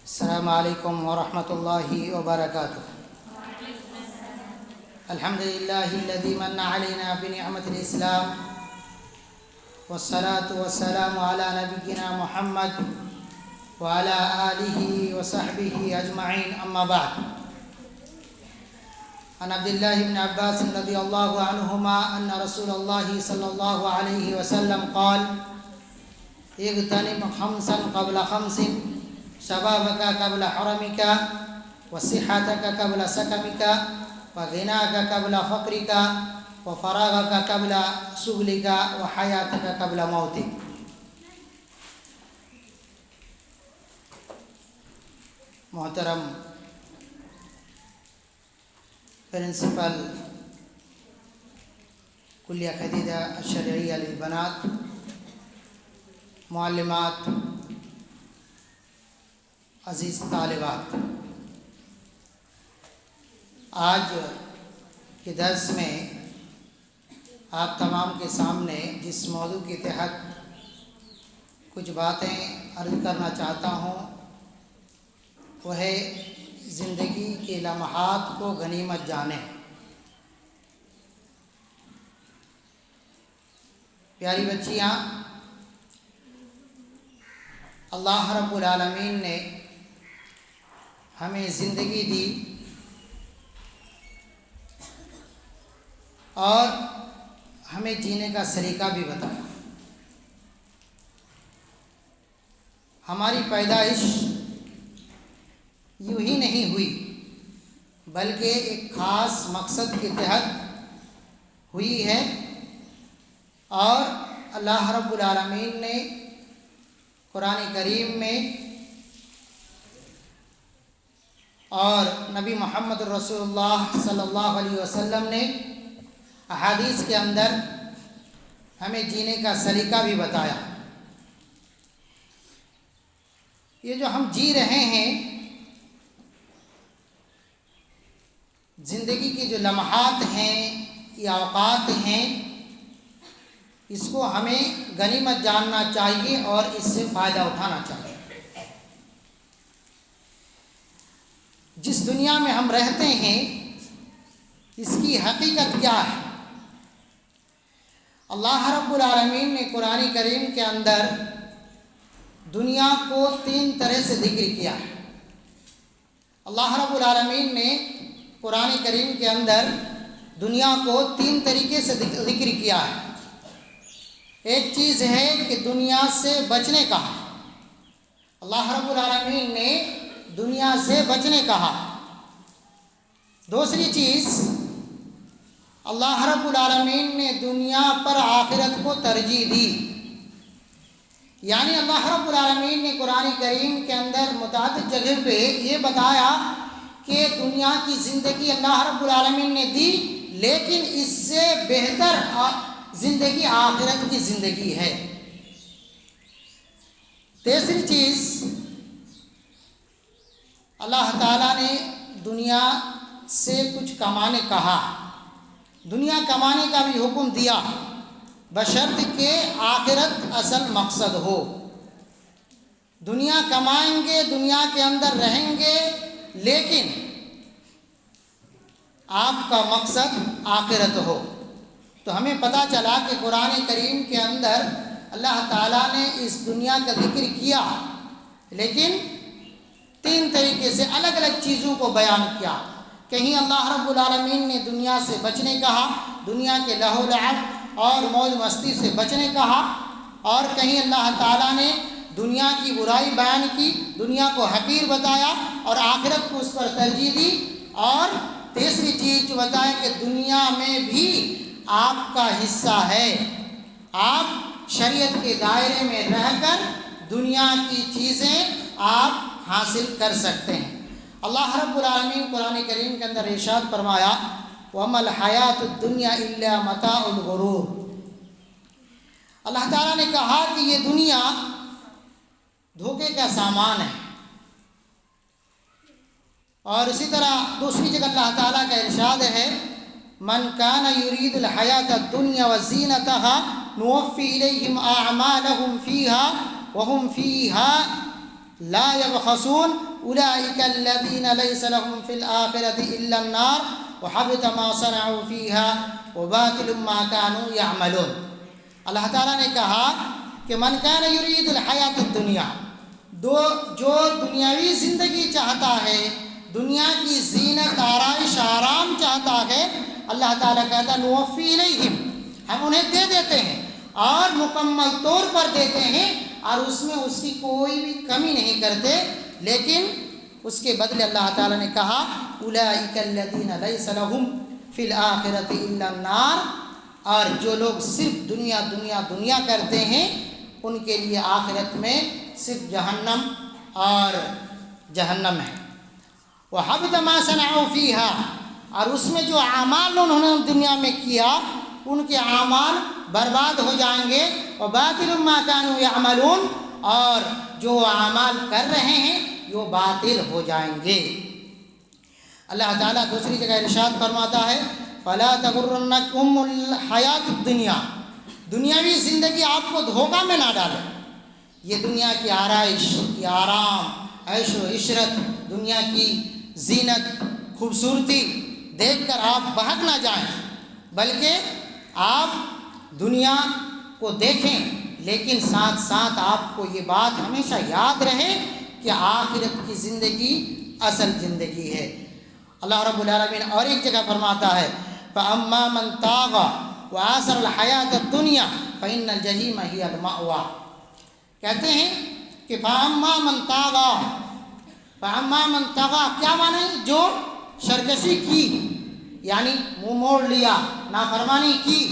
السلام علیکم ورحمۃ اللہ وبرکاتہ۔ الحمد للہ الذی من علینا بنعمت الاسلام والصلاة والسلام علی نبینا محمد وعلی آلہ وصحبہ اجمعین، اما بعد۔ عن عبد اللہ بن عباس رضی اللہ عنہما ان رسول اللہ صلی اللہ علیہ وسلم قال: اغتنم خمسا قبل خمس، شبابك قبل حرمك، وصحتك قبل سقمك، وغناك قبل فقرك، وفراغك قبل شغلك، وحياتك قبل موتك۔ محترم پرنسپل کلیہ خدیجہ الشرعیہ للبنات، معلمات، عزیز طالبات، آج کے درس میں آپ تمام کے سامنے جس موضوع کے تحت کچھ باتیں عرض کرنا چاہتا ہوں وہ ہے زندگی کے لمحات کو غنیمت جانیں۔ پیاری بچیاں، اللہ رب العالمین نے ہمیں زندگی دی اور ہمیں جینے کا سلیقہ بھی بتایا۔ ہماری پیدائش یوں ہی نہیں ہوئی بلکہ ایک خاص مقصد کے تحت ہوئی ہے، اور اللہ رب العالمین نے قرآن کریم میں اور نبی محمد رسول اللہ صلی اللہ علیہ وسلم نے احادیث کے اندر ہمیں جینے کا سلیقہ بھی بتایا۔ یہ جو ہم جی رہے ہیں، زندگی کے جو لمحات ہیں یا اوقات ہیں، اس کو ہمیں غنیمت جاننا چاہیے اور اس سے فائدہ اٹھانا چاہیے۔ جس دنیا میں ہم رہتے ہیں اس کی حقیقت کیا ہے؟ اللہ رب العالمین نے قرآن کریم کے اندر دنیا کو 3 طرح سے ذکر کیا ہے۔ اللہ رب العالمین نے قرآن کریم کے اندر دنیا کو 3 طریقے سے ذکر کیا ہے۔ ایک چیز ہے کہ دنیا سے بچنے کا، اللہ رب العالمین نے دنیا سے بچنے کہا۔ دوسری چیز، اللہ رب العالمین نے دنیا پر آخرت کو ترجیح دی، یعنی اللہ رب العالمین نے قرآن کریم کے اندر متعدد جگہ پہ یہ بتایا کہ دنیا کی زندگی اللہ رب العالمین نے دی، لیکن اس سے بہتر زندگی آخرت کی زندگی ہے۔ تیسری چیز، اللہ تعالیٰ نے دنیا سے کچھ کمانے کہا، دنیا کمانے کا بھی حکم دیا، بشرط کہ آخرت اصل مقصد ہو۔ دنیا کمائیں گے، دنیا کے اندر رہیں گے، لیکن آپ کا مقصد آخرت ہو۔ تو ہمیں پتہ چلا کہ قرآن کریم کے اندر اللہ تعالیٰ نے اس دنیا کا ذکر کیا، لیکن 3 طریقے سے الگ الگ چیزوں کو بیان کیا۔ کہیں اللہ رب العالمین نے دنیا سے بچنے کہا، دنیا کے لہو و لعب اور موج مستی سے بچنے کہا، اور کہیں اللہ تعالیٰ نے دنیا کی برائی بیان کی، دنیا کو حقیر بتایا اور آخرت کو اس پر ترجیح دی، اور تیسری چیز جو بتایا کہ دنیا میں بھی آپ کا حصہ ہے، آپ شریعت کے دائرے میں رہ کر دنیا کی چیزیں آپ حاصل کر سکتے ہیں۔ اللہ رب العالمین قرآن کریم کے اندر ارشاد فرمایا: وَمَا الْحَيَاةُ الدُّنْيَا إِلَّا مَتَاعُ الْغُرُورِ۔ اللہ تعالیٰ نے کہا کہ یہ دنیا دھوکے کا سامان ہے، اور اسی طرح دوسری جگہ اللہ تعالیٰ کا ارشاد ہے: من کان یرید الحیاۃ الدنیا وزینتها نوفی الیہم اعمالهم فیہا وهم فیہا لا یبخسون اولئک الذین لیس لهم فی الآخرۃ الا النار وحبط ما صنعوا فیها وباطل ما كانوا یعملون۔ اللہ تعالیٰ نے کہا کہ من کان یرید الحیات الدنیا، جو دنیاوی زندگی چاہتا ہے، دنیا کی زینت آرائش آرام چاہتا ہے، اللہ تعالیٰ کہتا ہے نوفی الیہم، ہم انہیں دے دیتے ہیں اور مکمل طور پر دیتے ہیں، اور اس میں اس کی کوئی بھی کمی نہیں کرتے۔ لیکن اس کے بدلے اللہ تعالیٰ نے کہا اولئک الذین لیس لهم فی الآخرۃ الا النار، اور جو لوگ صرف دنیا دنیا دنیا کرتے ہیں ان کے لیے آخرت میں صرف جہنم اور جہنم ہے۔ وحبط ما صنعوا فیها، اور اس میں جو اعمال انہوں نے دنیا میں کیا ان کے اعمال برباد ہو جائیں گے۔ وباطل ما كانوا يعملون، اور جو اعمال کر رہے ہیں وہ باطل ہو جائیں گے۔ اللہ تعالیٰ دوسری جگہ ارشاد فرماتا ہے فلا تغرنکم الحیات الدنیا، دنیاوی زندگی آپ کو دھوکہ میں نہ ڈالے۔ یہ دنیا کی آرائش، یہ آرام، عیش و عشرت، دنیا کی زینت، خوبصورتی دیکھ کر آپ بہک نہ جائیں، بلکہ آپ دنیا کو دیکھیں، لیکن ساتھ ساتھ آپ کو یہ بات ہمیشہ یاد رہے کہ آخرت کی زندگی اصل زندگی ہے۔ اللہ رب العالمین اور ایک جگہ فرماتا ہے فَأَمَّا مَنْ طَغَى وَآثَرَ الْحَيَاةَ الدُّنْيَا فَإِنَّ الْجَحِيمَ هِيَ الْمَأْوَىٰ، کہتے ہیں کہ فَأَمَّا مَنْ طَغَى، فَأَمَّا مَنْ طَغَى کیا معنی؟ جو سرکشی کی، یعنی منہ موڑ لیا، نافرمانی کی،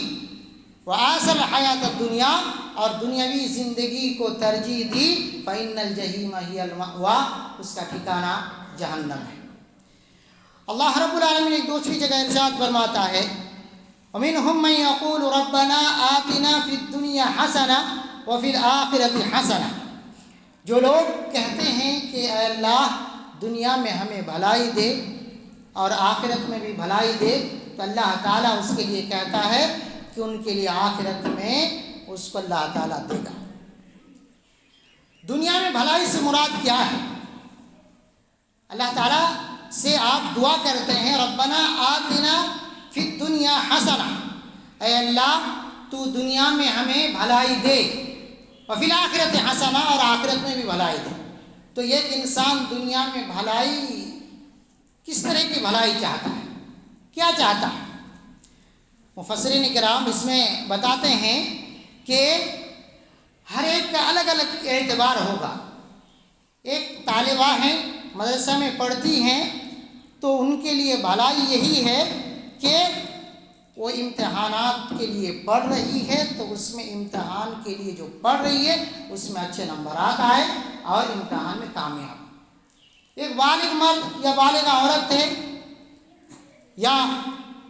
وآثر الحیات الدنیا، اور دنیاوی زندگی کو ترجیح دی، فإن الجحیم ہی المأویٰ، اس کا ٹھکانہ جہنم ہے۔ اللہ رب العالمین ایک دوسری جگہ ارشاد فرماتا ہے ومنہم من یقول ربنا آتنا فی الدنیا حسنہ وفی الآخرۃ حسنہ، جو لوگ کہتے ہیں کہ اے اللہ دنیا میں ہمیں بھلائی دے اور آخرت میں بھی بھلائی دے، تو اللہ تعالیٰ اس کے لیے کہتا ہے کہ ان کے لیے آخرت میں اس کو اللہ تعالیٰ دے گا۔ دنیا میں بھلائی سے مراد کیا ہے؟ اللہ تعالیٰ سے آپ دعا کرتے ہیں ربنا آتنا فی الدنیا حسنہ، اے اللہ تو دنیا میں ہمیں بھلائی دے، وفی الآخرۃ حسنہ، اور آخرت میں بھی بھلائی دے۔ تو ایک انسان دنیا میں بھلائی کس طرح کی بھلائی چاہتا ہے، کیا چاہتا ہے؟ مفسرین کرام اس میں بتاتے ہیں کہ ہر ایک کا الگ الگ اعتبار ہوگا۔ ایک طالبہ ہیں، مدرسہ میں پڑھتی ہیں، تو ان کے لیے بھلائی یہی ہے کہ وہ امتحانات کے لیے پڑھ رہی ہے، تو اس میں امتحان کے لیے جو پڑھ رہی ہے اس میں اچھے نمبرات آئے اور امتحان میں کامیاب۔ ایک بالغ مرد یا بالغ عورت ہے، یا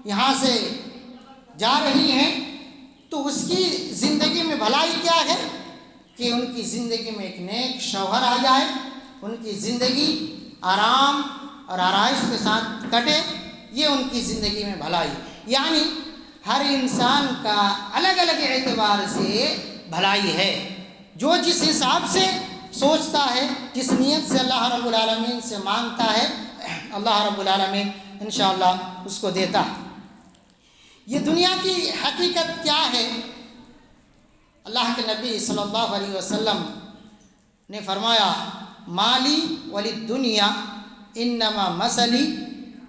یہاں سے جا رہی ہیں، تو اس کی زندگی میں بھلائی کیا ہے کہ ان کی زندگی میں ایک نیک شوہر آ جائے، ان کی زندگی آرام اور آرائش کے ساتھ کٹے، یہ ان کی زندگی میں بھلائی۔ یعنی ہر انسان کا الگ الگ اعتبار سے بھلائی ہے، جو جس حساب سے سوچتا ہے، جس نیت سے اللہ رب العالمین سے مانگتا ہے، اللہ رب العالمین انشاءاللہ اس کو دیتا ہے۔ یہ دنیا کی حقیقت کیا ہے؟ اللہ کے نبی صلی اللہ علیہ وسلم نے فرمایا مالی وللدنیا انما مثلی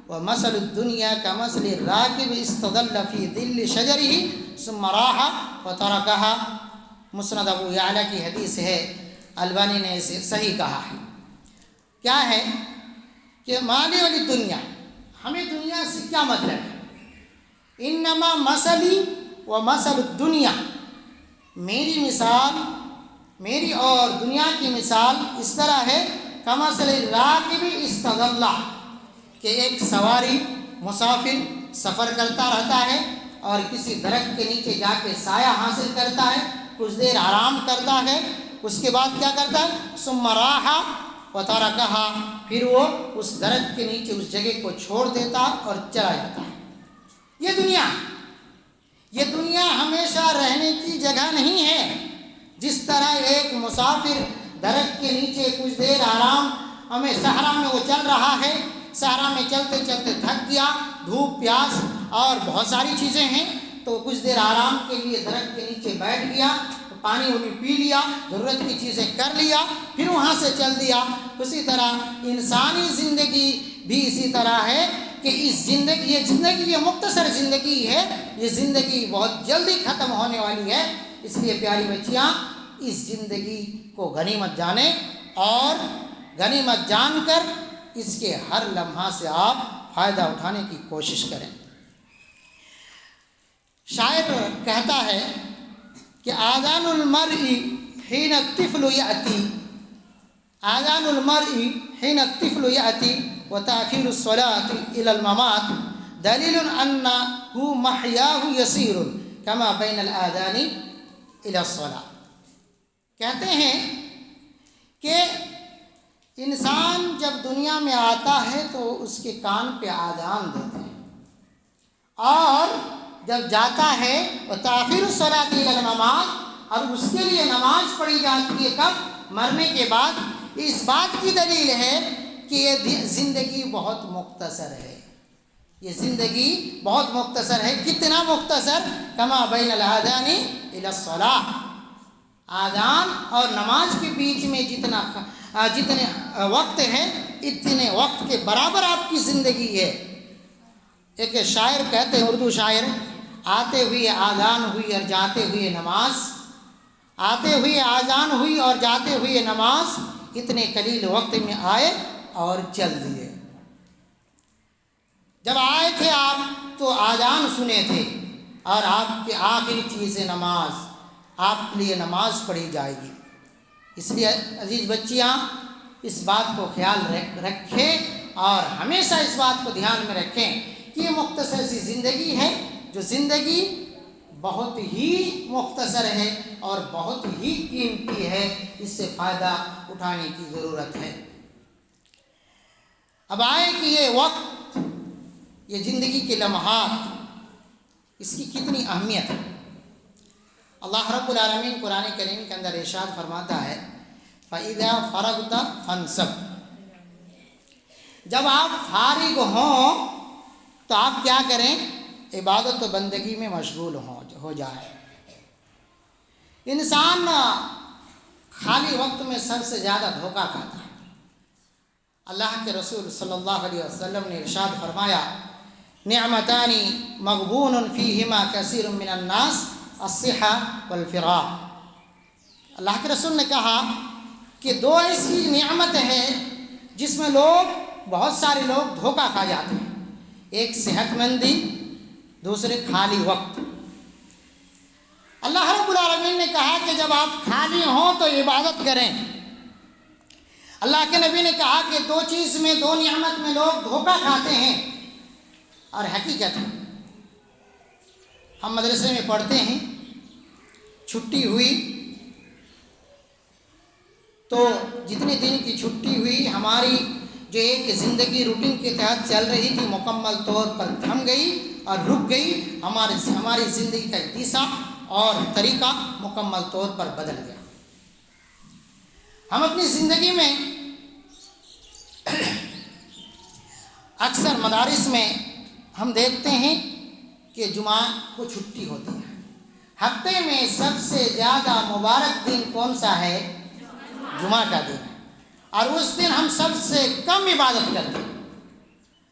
ومثل الدنیا کمثل الراکب استظل فی ظل شجرہ ثم راح وترکها، مسند ابو یعلا کی حدیث ہے، البانی نے اسے صحیح کہا ہے۔ کیا ہے کہ مالی وللدنیا، ہمیں دنیا سے کیا مطلب ہے؟ انما مثلی و مثل الدنیا، میری مثال، میری اور دنیا کی مثال اس طرح ہے کمثل الراکب استظل، کہ ایک سواری مسافر سفر کرتا رہتا ہے اور کسی درخت کے نیچے جا کے سایہ حاصل کرتا ہے، کچھ دیر آرام کرتا ہے، اس کے بعد کیا کرتا ہے ثم راح وترکها، پھر وہ اس درخت کے نیچے اس جگہ کو چھوڑ دیتا اور چلا جاتا ہے۔ یہ دنیا ہمیشہ رہنے کی جگہ نہیں ہے۔ جس طرح ایک مسافر درخت کے نیچے کچھ دیر آرام ہمیں صحرا میں وہ چل رہا ہے، صحرا میں چلتے چلتے تھک گیا، دھوپ پیاس اور بہت ساری چیزیں ہیں، تو کچھ دیر آرام کے لیے درخت کے نیچے بیٹھ گیا، پانی وانی پی لیا، ضرورت کی چیزیں کر لیا، پھر وہاں سے چل دیا۔ اسی طرح انسانی زندگی بھی اسی طرح ہے کہ یہ زندگی یہ مختصر زندگی ہے، یہ زندگی بہت جلدی ختم ہونے والی ہے۔ اس لیے پیاری بچیاں، اس زندگی کو غنیمت جانیں اور غنیمت جان کر اس کے ہر لمحہ سے آپ فائدہ اٹھانے کی کوشش کریں۔ شاعر کہتا ہے کہ آذان المرء حین الطفل یأتی، آذان المرء حین الطفل یأتی وتأخیر الصلاة إلى الممات دلیل أنه محیاہ یسیر کما بین الآذان إلى الصلاة۔ کہتے ہیں کہ انسان جب دنیا میں آتا ہے تو اس کے کان پہ آذان دیتے ہیں، اور جب جاتا ہے وہ تاخیر الصلاۃ الی الممات، اور اس کے لیے نماز پڑھی جاتی ہے کب؟ مرنے کے بعد۔ اس بات کی دلیل ہے کہ یہ زندگی بہت مختصر ہے، یہ زندگی بہت مختصر ہے۔ کتنا مختصر؟ کما بین الاذان الی الصلاۃ، آذان اور نماز کے بیچ میں جتنے وقت ہے، اتنے وقت کے برابر آپ کی زندگی ہے۔ ایک شاعر کہتے ہیں، اردو شاعر، آتے ہوئے آذان ہوئی اور جاتے ہوئے نماز، آتے ہوئے آذان ہوئی اور جاتے ہوئے نماز، اتنے قلیل وقت میں آئے اور چل دیے۔ جب آئے تھے آپ تو آذان سنے تھے، اور آپ کی آخری چیز ہے نماز، آپ کے لیے نماز پڑھی جائے گی۔ اس لیے عزیز بچیاں، اس بات کو خیال رکھیں اور ہمیشہ اس بات کو دھیان میں رکھیں کہ یہ مختصر سی زندگی ہے، جو زندگی بہت ہی مختصر ہے اور بہت ہی قیمتی ہے، اس سے فائدہ اٹھانے کی ضرورت ہے۔ اب آئے کہ یہ وقت، یہ زندگی کے لمحات، اس کی کتنی اہمیت ہے۔ اللہ رب العالمین قرآن کریم کے اندر ارشاد فرماتا ہے، فَإِذَا فَرَغْتَ فَانْصَبْ، جب آپ فارغ ہوں تو آپ کیا کریں؟ عبادت و بندگی میں مشغول ہو جائے۔ انسان خالی وقت میں سب سے زیادہ دھوکہ کھاتا ہے۔ اللہ کے رسول صلی اللہ علیہ وسلم نے ارشاد فرمایا، نعمتان مغبون فیہما کثیر من الناس، الصحہ والفراغ۔ اللہ کے رسول نے کہا کہ دو ایسی نعمت ہے جس میں بہت سارے لوگ دھوکہ کھا جاتے ہیں، ایک صحت مندی، دوسرے خالی وقت۔ اللہ رب العالمین نے کہا کہ جب آپ خالی ہوں تو عبادت کریں۔ اللہ کے نبی نے کہا کہ دو چیز میں، دو نعمت میں لوگ دھوکہ کھاتے ہیں، اور حقیقت ہے۔ ہم مدرسے میں پڑھتے ہیں، چھٹی ہوئی تو جتنے دن کی چھٹی ہوئی، ہماری جو ایک زندگی روٹین کے تحت چل رہی تھی مکمل طور پر تھم گئی اور رک گئی۔ ہماری زندگی کا دشا اور طریقہ مکمل طور پر بدل گیا۔ ہم اپنی زندگی میں اکثر مدارس میں ہم دیکھتے ہیں کہ جمعہ کو چھٹی ہوتی ہے۔ ہفتے میں سب سے زیادہ مبارک دن کون سا ہے؟ جمعہ کا دن ہے، اور اس دن ہم سب سے کم عبادت کرتے ہیں۔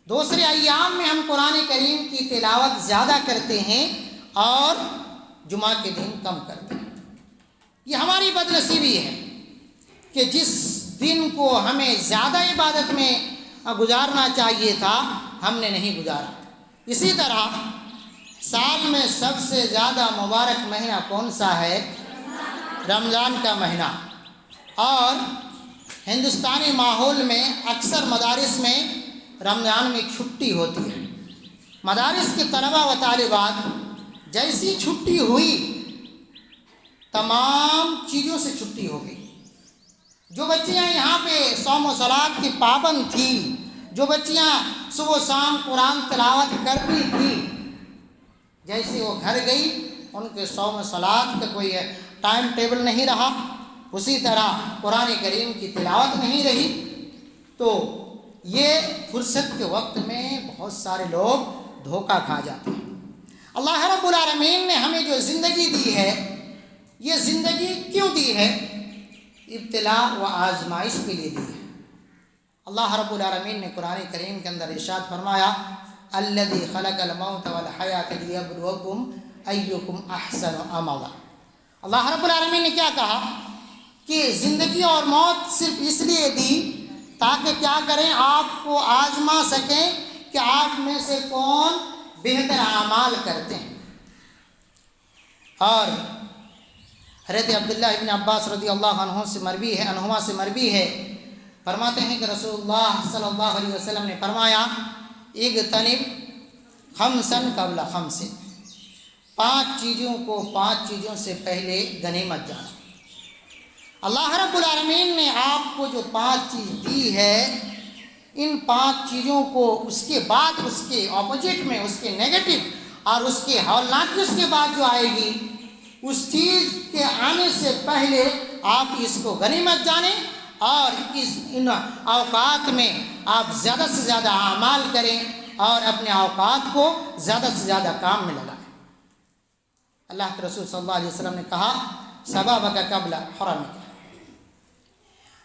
دوسرے ایام میں ہم قرآن کریم کی تلاوت زیادہ کرتے ہیں اور جمعہ کے دن کم کرتے ہیں۔ یہ ہماری بد نصیبی ہے کہ جس دن کو ہمیں زیادہ عبادت میں گزارنا چاہیے تھا، ہم نے نہیں گزارا۔ اسی طرح سال میں سب سے زیادہ مبارک مہینہ کون سا ہے؟ رمضان کا مہینہ۔ اور ہندوستانی ماحول میں اکثر مدارس میں رمضان میں چھٹی ہوتی ہے۔ مدارس کے طلباء و طالبات جیسی چھٹی ہوئی، تمام چیزوں سے چھٹی ہو گئی۔ جو بچیاں یہاں پہ صوم و صلات کی پابند تھی، جو بچیاں صبح و شام قرآن تلاوت کرتی تھی، جیسے وہ گھر گئی، ان کے صوم و صلات کا کوئی ٹائم ٹیبل نہیں رہا، اسی طرح قرآن کریم کی تلاوت نہیں رہی۔ تو یہ فرصت کے وقت میں بہت سارے لوگ دھوکہ کھا جاتے ہیں۔ اللہ رب العالمین نے ہمیں جو زندگی دی ہے، یہ زندگی کیوں دی ہے؟ ابتلاء و آزمائش کے لیے دی ہے۔ اللہ رب العالمین نے قرآن کریم کے اندر ارشاد فرمایا الذی خلق الموت والحیاۃ لیبلوکم ایکم احسن عملا۔ اللہ رب العالمین نے کیا کہا کہ زندگی اور موت صرف اس لیے دی تاکہ کیا کریں؟ آپ کو آزما سکیں کہ آپ میں سے کون بہتر اعمال کرتے ہیں۔ اور حضرت عبداللہ ابن عباس رضی اللہ عنہما سے مروی ہے، فرماتے ہیں کہ رسول اللہ صلی اللہ علیہ وسلم نے فرمایا اغتنم خمسا قبل خمس، 5 چیزوں سے پہلے غنیمت جانا۔ اللہ رب العالمین نے آپ کو جو 5 چیز دی ہے، ان 5 چیزوں کو اس کے بعد اس کے اپوزٹ میں اس کے نیگیٹو اور اس کے ہولناکی اس کے بعد جو آئے گی، اس چیز کے آنے سے پہلے آپ اس کو غنیمت جانیں اور ان اوقات میں آپ زیادہ سے زیادہ اعمال کریں اور اپنے اوقات کو زیادہ سے زیادہ کام میں لگائیں۔ اللہ کے رسول صلی اللہ علیہ وسلم نے کہا شبابک قبل حرمک،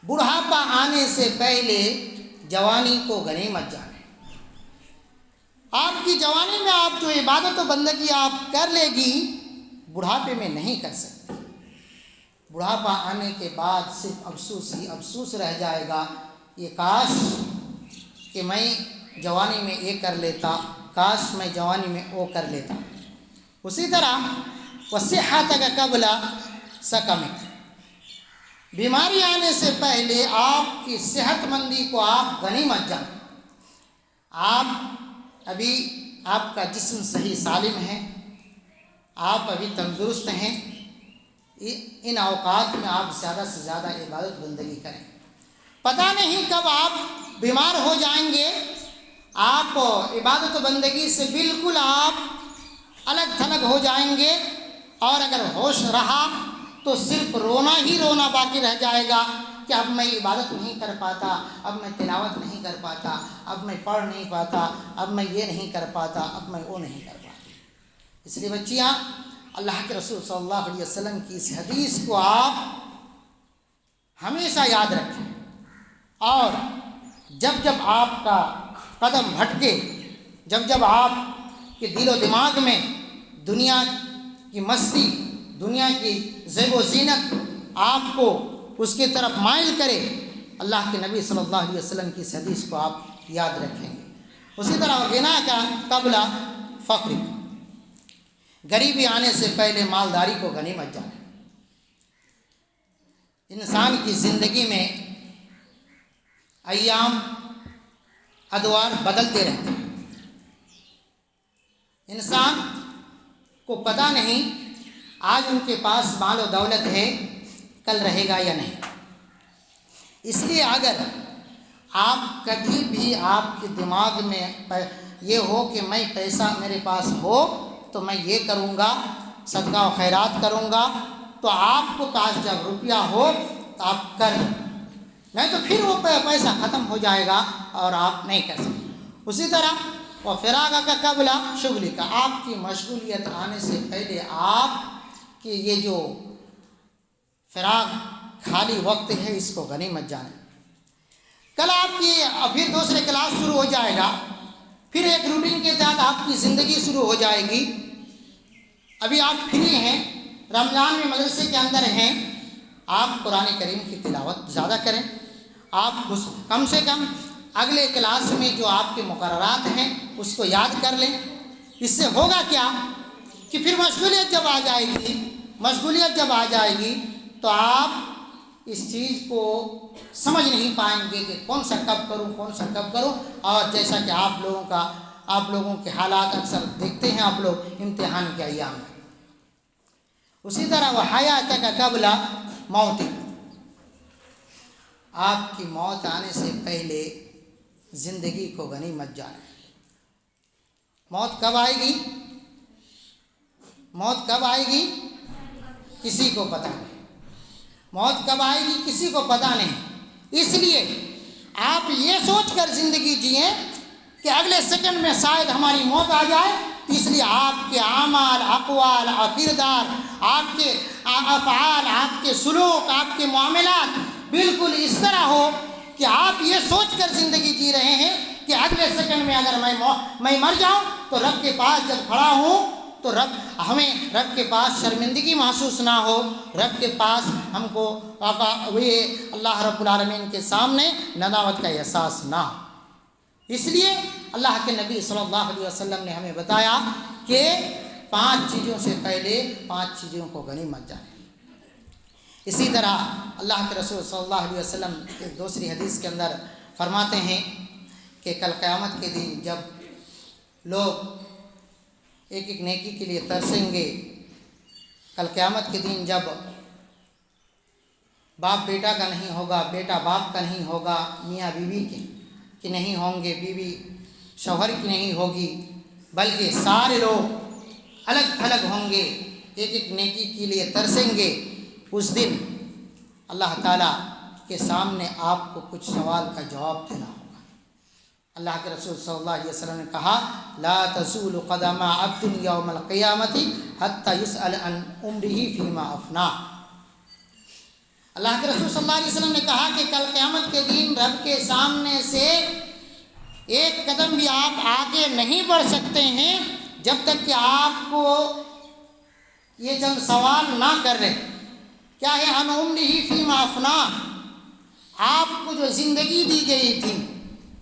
بڑھاپا آنے سے پہلے جوانی کو غنیمت جانیں۔ آپ کی جوانی میں آپ جو عبادت و بندگی آپ کر لے گی، بڑھاپے میں نہیں کر سکتے۔ بڑھاپا آنے کے بعد صرف افسوس ہی افسوس رہ جائے گا، یہ کاش کہ میں جوانی میں یہ کر لیتا، کاش میں جوانی میں وہ کر لیتا۔ اسی طرح وصحتک قبل سقمک، بیماری آنے سے پہلے آپ کی صحت مندی کو آپ غنیمت جانیں۔ آپ کا جسم صحیح سالم ہے، آپ ابھی تندرست ہیں، ان اوقات میں آپ زیادہ سے زیادہ عبادت بندگی کریں۔ پتہ نہیں کب آپ بیمار ہو جائیں گے، آپ عبادت بندگی سے بالکل آپ الگ تھلگ ہو جائیں گے، اور اگر ہوش رہا تو صرف رونا ہی رونا باقی رہ جائے گا کہ اب میں عبادت نہیں کر پاتا، اب میں تلاوت نہیں کر پاتا، اب میں پڑھ نہیں پاتا، اب میں یہ نہیں کر پاتا، اب میں وہ نہیں کر پاتا۔ اس لیے بچیاں، اللہ کے رسول صلی اللہ علیہ وسلم کی اس حدیث کو آپ ہمیشہ یاد رکھیں، اور جب آپ کا قدم بھٹکے، جب آپ کے دل و دماغ میں دنیا کی مستی، دنیا کی زیب و زینت آپ کو اس کی طرف مائل کرے، اللہ کے نبی صلی اللہ علیہ وسلم کی اس حدیث کو آپ یاد رکھیں گے۔ اسی طرح غنا کا قبل فقر، غریبی آنے سے پہلے مالداری کو غنیمت جانیں۔ انسان کی زندگی میں ایام ادوار بدلتے رہتے ہیں، انسان کو پتہ نہیں آج ان کے پاس مال و دولت ہے، کل رہے گا یا نہیں۔ اس لیے اگر آپ کبھی بھی آپ کے دماغ میں یہ ہو کہ میں پیسہ میرے پاس ہو تو میں یہ کروں گا، صدقہ و خیرات کروں گا، تو آپ کو کاش جب روپیہ ہو تو آپ کر دیں، نہیں تو پھر وہ پیسہ ختم ہو جائے گا اور آپ نہیں کر سکتے۔ اسی طرح وہ فراغ کا قبل شغلی کا، آپ کی مشغولیت آنے سے پہلے آپ کی یہ جو فراغ خالی وقت ہے اس کو غنیمت جانیں۔ کل آپ کی پھر دوسرے کلاس شروع ہو جائے گا، پھر ایک روٹین کے تحت آپ کی زندگی شروع ہو جائے گی۔ ابھی آپ فری ہیں، رمضان میں مدرسے کے اندر ہیں، آپ قرآن کریم کی تلاوت زیادہ کریں، آپ کم سے کم اگلے کلاس میں جو آپ کے مقررات ہیں اس کو یاد کر لیں۔ اس سے ہوگا کیا کہ پھر مشغولیت جب آ جائے گی تو آپ اس چیز کو سمجھ نہیں پائیں گے کہ کون سا کب کروں، اور جیسا کہ آپ لوگوں کے حالات اکثر دیکھتے ہیں آپ لوگ امتحان کے ایام میں۔ اسی طرح وہ حیات کا قبل موت، آپ کی موت آنے سے پہلے زندگی کو غنیمت جانیں۔ موت کب آئے گی کسی کو پتہ نہیں، موت کب آئے گی کسی کو پتہ نہیں۔ اس لیے آپ یہ سوچ کر زندگی جئیں کہ اگلے سیکنڈ میں شاید ہماری موت آ جائے، اس لیے آپ کے اعمال، اقوال اور کردار، آپ کے افعال، آپ کے سلوک، آپ کے معاملات بالکل اس طرح ہو کہ آپ یہ سوچ کر زندگی جی رہے ہیں کہ اگلے سیکنڈ میں اگر میں مر جاؤں تو رب کے پاس جب کھڑا ہوں تو رب کے پاس شرمندگی محسوس نہ ہو، رب کے پاس ہم کو اللہ رب العالمین کے سامنے ندامت کا احساس نہ ہو۔ اس لیے اللہ کے نبی صلی اللہ علیہ وسلم نے ہمیں بتایا کہ 5 چیزوں سے پہلے 5 چیزوں کو غنیمت جانیں۔ اسی طرح اللہ کے رسول صلی اللہ علیہ وسلم ایک دوسری حدیث کے اندر فرماتے ہیں کہ کل قیامت کے دن جب لوگ ایک ایک نیکی کے لیے ترسیں گے، کل قیامت کے دن جب باپ بیٹا کا نہیں ہوگا، بیٹا باپ کا نہیں ہوگا، میاں بیوی کے نہیں ہوں گے، بیوی شوہر کی نہیں ہوگی، بلکہ سارے لوگ الگ تھلگ ہوں گے، ایک ایک نیکی کے لیے ترسیں گے، اس دن اللہ تعالیٰ کے سامنے آپ کو کچھ سوال کا جواب دینا ہوگا۔ اللہ کے رسول صلی اللہ علیہ وسلم نے کہا لا تزول قدم عبد یوم القیامت حتی یسأل عن عمرہ فیما افنا۔ اللہ کے رسول صلی اللہ علیہ وسلم نے کہا کہ کل قیامت کے دن رب کے سامنے سے ایک قدم بھی آپ آگے نہیں بڑھ سکتے ہیں جب تک کہ آپ کو یہ چند سوال نہ کر رہے۔ کیا ہے؟ عن عمرہ فیما افنا، آپ کو جو زندگی دی گئی تھی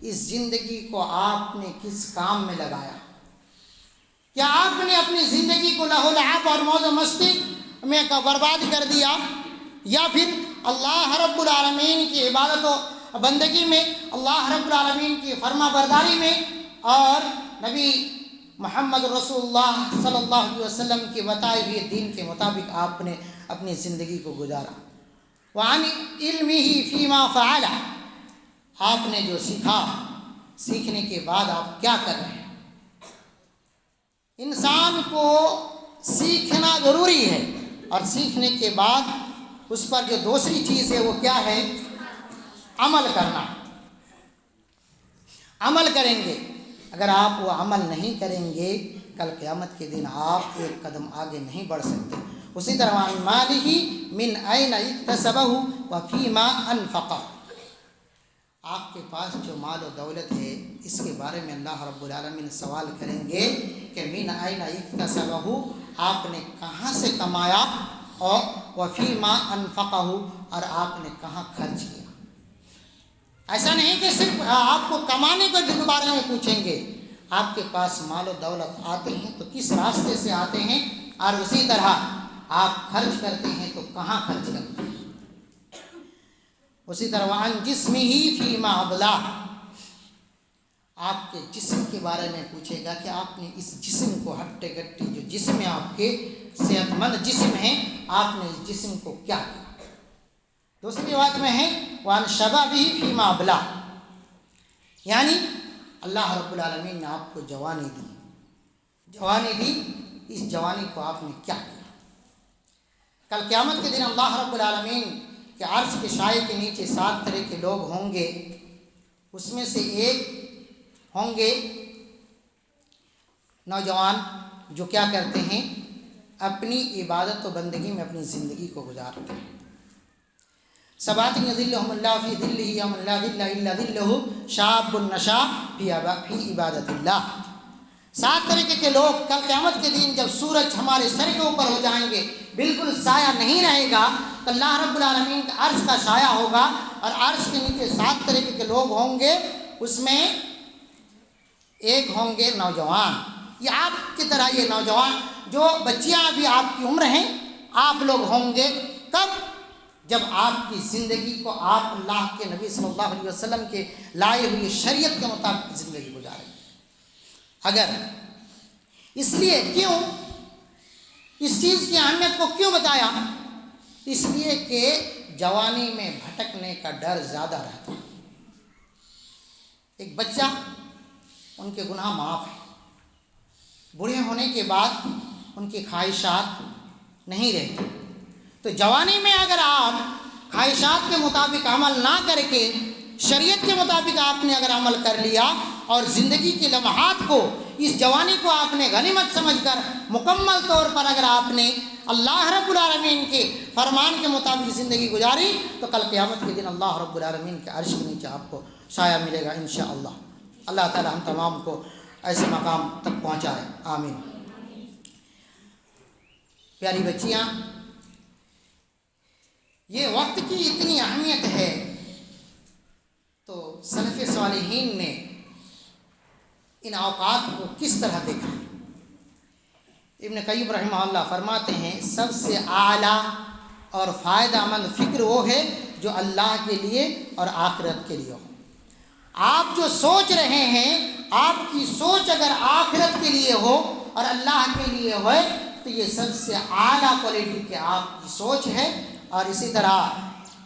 اس زندگی کو آپ نے کس کام میں لگایا؟ کیا آپ نے اپنی زندگی کو لہو لعب اور موج و مستی میں برباد کر دیا، یا پھر اللہ رب العالمین کی عبادت و بندگی میں، اللہ رب العالمین کی فرما برداری میں اور نبی محمد رسول اللہ صلی اللہ علیہ وسلم کے بتائے ہوئے دین کے مطابق آپ نے اپنی زندگی کو گزارا؟ وعن علمہ فیما فعل، آپ نے جو سیکھا، سیکھنے کے بعد آپ کیا کر رہے ہیں؟ انسان کو سیکھنا ضروری ہے، اور سیکھنے کے بعد اس پر جو دوسری چیز ہے وہ کیا ہے؟ عمل کرنا۔ عمل کریں گے، اگر آپ وہ عمل نہیں کریں گے کل قیامت کے دن آپ ایک قدم آگے نہیں بڑھ سکتے۔ اسی طرح عن مالہ من این اکتسبہ وفیما انفقہ، آپ کے پاس جو مال و دولت ہے اس کے بارے میں اللہ رب العالمین سوال کریں گے کہ من این اکتسبہ، آپ نے کہاں سے کمایا، اور وفیما انفقہ، اور آپ نے کہاں خرچ کیا۔ ایسا نہیں کہ صرف آپ کو کمانے کے بارے میں پوچھیں گے، آپ کے پاس مال و دولت آتے ہیں تو کس راستے سے آتے ہیں، اور اسی طرح آپ خرچ کرتے ہیں تو کہاں خرچ کرتے ہیں۔ اسی طرح وعن جسمہ فیما ابلا، آپ کے جسم کے بارے میں پوچھے گا کہ آپ نے اس جسم کو ہٹے گٹے جو جسم ہے، آپ کے صحت مند جسم ہے، آپ نے اس جسم کو کیا کیا۔ دوسری روایت میں ہے وعن شبابہ فیما ابلا، یعنی اللہ رب العالمین نے آپ کو جوانی دی، اس جوانی کو آپ نے کیا کیا۔ کل قیامت کے دن اللہ رب العالمین کے عرش کے سائے کے نیچے 7 طرح کے لوگ ہوں گے، اس میں سے ایک ہوں گے نوجوان جو کیا کرتے ہیں، اپنی عبادت و بندگی میں اپنی زندگی کو گزارتے ہیں۔ سبعۃ یظلھم اللہ فی ظلہ یوم لا ظل الا ظلہ، شاب نشا فی عبادت اللہ۔ 7 طریقے کے لوگ کل قیامت کے دن جب سورج ہمارے سر کے اوپر ہو جائیں گے، بالکل سایہ نہیں رہے گا، تو اللہ رب العالمین کا عرش کا سایہ ہوگا، اور عرش کے نیچے 7 طریقے کے لوگ ہوں گے، اس میں ایک ہوں گے نوجوان۔ یہ آپ کی طرح یہ نوجوان جو بچیاں بھی آپ کی عمر ہیں، آپ لوگ ہوں گے کب؟ جب آپ کی زندگی کو آپ اللہ کے نبی صلی اللہ علیہ وسلم کے لائے ہوئے شریعت کے مطابق زندگی گزاریں گے۔ اگر اس لیے کیوں اس چیز کی اہمیت کو کیوں بتایا؟ اس لیے کہ جوانی میں بھٹکنے کا ڈر زیادہ رہتا ہے۔ ایک بچہ، ان کے گناہ معاف ہیں، بوڑھے ہونے کے بعد ان کی خواہشات نہیں رہتی، تو جوانی میں اگر آپ خواہشات کے مطابق عمل نہ کر کے شریعت کے مطابق آپ نے اگر عمل کر لیا اور زندگی کے لمحات کو، اس جوانی کو آپ نے غنیمت سمجھ کر مکمل طور پر اگر آپ نے اللہ رب العالمین کے فرمان کے مطابق زندگی گزاری تو کل قیامت کے دن اللہ رب العالمین کے عرش کے نیچے آپ کو سایہ ملے گا انشاءاللہ۔ اللہ تعالی ہم تمام کو ایسے مقام تک پہنچائے، آمین۔ پیاری بچیاں، یہ وقت کی اتنی اہمیت ہے تو سلف صالحین نے ان اوقات کو کس طرح دیکھا؟ ابن قیم رحمہ اللہ فرماتے ہیں سب سے اعلیٰ اور فائدہ مند فکر وہ ہے جو اللہ کے لیے اور آخرت کے لیے ہو۔ آپ جو سوچ رہے ہیں، آپ کی سوچ اگر آخرت کے لیے ہو اور اللہ کے لیے ہوئے تو یہ سب سے اعلیٰ کوالٹی کی آپ کی سوچ ہے۔ اور اسی طرح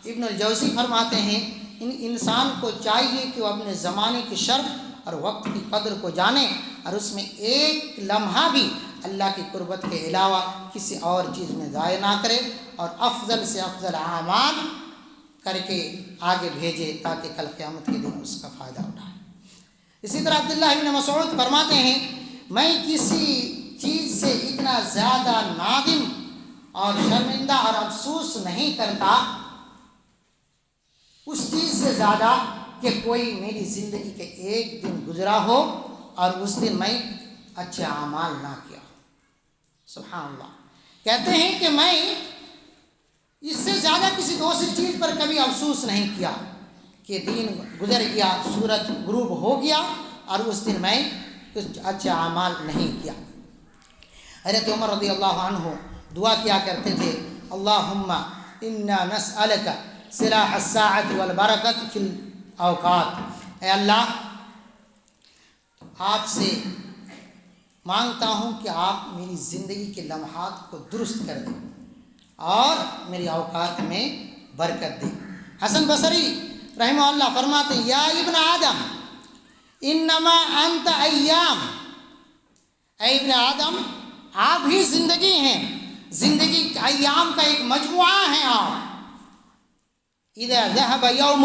ابن الجوزی فرماتے ہیں انسان کو چاہیے کہ وہ اپنے زمانے کی شرف اور وقت کی قدر کو جانے اور اس میں ایک لمحہ بھی اللہ کی قربت کے علاوہ کسی اور چیز میں ضائع نہ کرے اور افضل سے افضل اعمال کر کے آگے بھیجے تاکہ کل قیامت کے دن اس کا فائدہ اٹھائے۔ اسی طرح عبداللہ ابن مسعود فرماتے ہیں میں کسی چیز سے اتنا زیادہ نادم اور شرمندہ اور افسوس نہیں کرتا اس چیز سے زیادہ کہ کوئی میری زندگی کے ایک دن گزرا ہو اور اس دن میں اچھے اعمال نہ کیا۔ سبحان اللہ۔ کہتے ہیں کہ میں اس سے زیادہ کسی دوسری چیز پر کبھی افسوس نہیں کیا کہ دن گزر گیا، سورج غروب ہو گیا اور اس دن میں کچھ اچھے اعمال نہیں کیا۔ حضرت عمر رضی اللہ عنہ دعا کیا کرتے تھے اللہم انا نسألک صلاح الساعۃ والبرکۃ فی الاوقات، اے اللہ آپ سے مانگتا ہوں کہ آپ میری زندگی کے لمحات کو درست کر دیں اور میری اوقات میں برکت دیں۔ حسن بصری رحمہ اللہ فرماتے ہیں یا ابن آدم انما انت ایام، اے ابن آدم آپ ہی زندگی ہیں، زندگی ایام کا ایک مجموعہ ہیں آپ۔ اذا ذهب یوم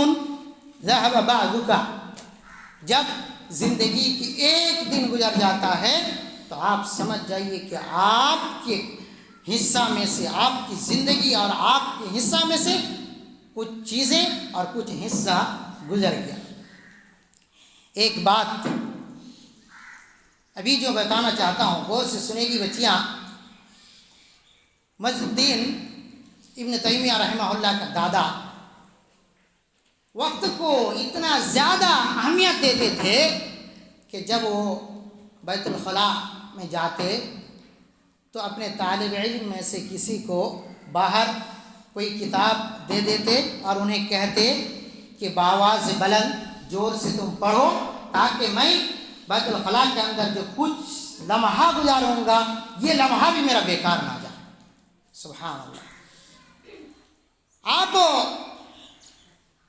ذهب بعضک، جب زندگی کی ایک دن گزر جاتا ہے تو آپ سمجھ جائیے کہ آپ کے حصہ میں سے، آپ کی زندگی اور آپ کے حصہ میں سے کچھ چیزیں اور کچھ حصہ گزر گیا۔ ایک بات ابھی جو بتانا چاہتا ہوں غور سے سنے گی بچیاں۔ مجد الدین ابن تیمیہ رحمہ اللہ کا دادا وقت کو اتنا زیادہ اہمیت دیتے تھے کہ جب وہ بیت الخلاء میں جاتے تو اپنے طالب علم میں سے کسی کو باہر کوئی کتاب دے دیتے اور انہیں کہتے کہ بآواز بلند زور سے تم پڑھو تاکہ میں بیت الخلاء کے اندر جو کچھ لمحہ گزاروں گا یہ لمحہ بھی میرا بیکار نہ جائے۔ سبحان اللہ۔ آپ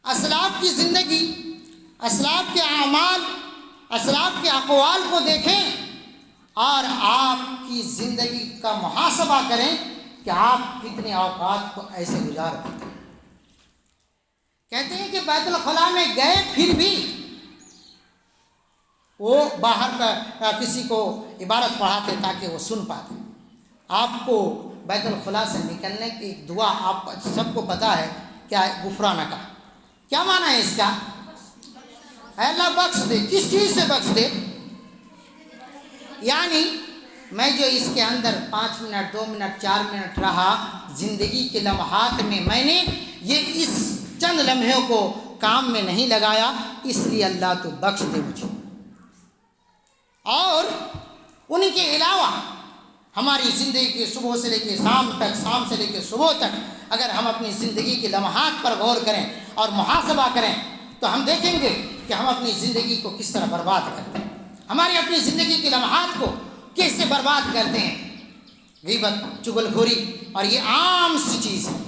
اسلاف کی زندگی، اسلاف کے اعمال، اسلاف کے اقوال کو دیکھیں اور آپ کی زندگی کا محاسبہ کریں کہ آپ کتنے اوقات کو ایسے گزار دیتے ہیں۔ کہتے ہیں کہ بیت الخلاء میں گئے پھر بھی وہ باہر کا کسی کو عبارت پڑھاتے تاکہ وہ سن پاتے۔ آپ کو بیت الخلاء سے نکلنے کی ایک دعا آپ سب کو پتہ ہے کیا ہے؟ غفرانہ کا کیا معنی ہے اس کا؟ اے اللہ بخش دے۔ کس چیز سے بخش دے؟ یعنی میں جو اس کے اندر 5 منٹ 2 منٹ 4 منٹ رہا زندگی کے لمحات میں نے یہ اس چند لمحوں کو کام میں نہیں لگایا، اس لیے اللہ تو بخش دے مجھے۔ اور ان کے علاوہ ہماری زندگی کے صبح سے لے کے شام تک، شام سے لے کے صبح تک اگر ہم اپنی زندگی کے لمحات پر غور کریں اور محاسبہ کریں تو ہم دیکھیں گے کہ ہم اپنی زندگی کو کس طرح برباد کرتے ہیں، ہماری اپنی زندگی کے لمحات کو کیسے برباد کرتے ہیں۔ غیبت، چغل خوری اور یہ عام سی چیز ہے،